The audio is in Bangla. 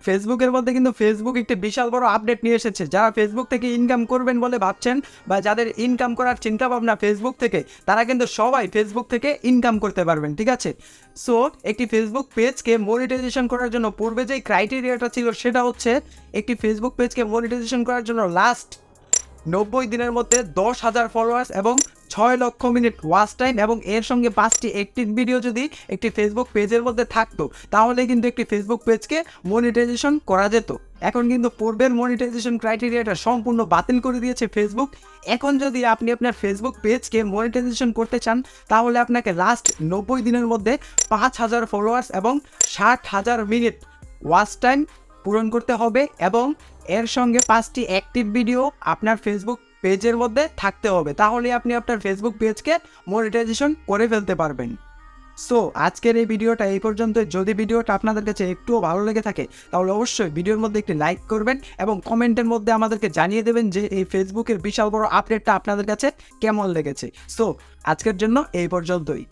ফেসবুকের মধ্যে কিন্তু ফেসবুক একটি বিশাল বড় আপডেট নিয়ে এসেছে। যারা ফেসবুক থেকে ইনকাম করবেন বলে ভাবছেন বা যাদের ইনকাম করার চিন্তা ভাবনা ফেসবুক থেকে, তারা কিন্তু সবাই ফেসবুক থেকে ইনকাম করতে পারবেন, ঠিক আছে। সো একটি ফেসবুক পেজকে মনিটাইজেশন করার জন্য পূর্বে যেই ক্রাইটেরিয়াটা ছিল সেটা হচ্ছে একটি ফেসবুক পেজকে মনিটাইজেশন করার জন্য লাস্ট 90 দিনের মধ্যে 10,000 ফলোয়ার্স এবং 6 লক্ষ মিনিট ওয়াচ টাইম এবং এর সঙ্গে 5টি অ্যাক্টিভ ভিডিও যদি একটি ফেসবুক পেজের মধ্যে থাকতো, তাহলে কিন্তু একটি ফেসবুক পেজকে মনিটাইজেশন করা যেত। এখন কিন্তু পূর্বের মনিটাইজেশন ক্রাইটেরিয়াটা সম্পূর্ণ বাতিল করে দিয়েছে ফেসবুক। এখন যদি আপনি আপনার ফেসবুক পেজকে মনিটাইজেশন করতে চান, তাহলে আপনাকে লাস্ট 90 দিনের মধ্যে 5,000 ফলোয়ার্স এবং 60,000 মিনিট ওয়াচ টাইম পূরণ করতে হবে এবং এর সঙ্গে 5টি অ্যাক্টিভ ভিডিও আপনার ফেসবুক পেজের মধ্যে থাকতে হবে। তাহলে আপনি আপনার ফেসবুক পেজকে মনিটাইজেশন করে ফেলতে পারবেন। সো আজকের এই ভিডিওটা এই পর্যন্ত। যদি ভিডিওটা আপনাদের কাছে একটুও ভালো লেগে থাকে, তাহলে অবশ্যই ভিডিওর মধ্যে একটি লাইক করবেন এবং কমেন্টের মধ্যে আমাদেরকে জানিয়ে দেবেন যে এই ফেসবুকের বিশাল বড় আপডেটটা আপনাদের কাছে কেমন লেগেছে। সো আজকের জন্য এই পর্যন্তই।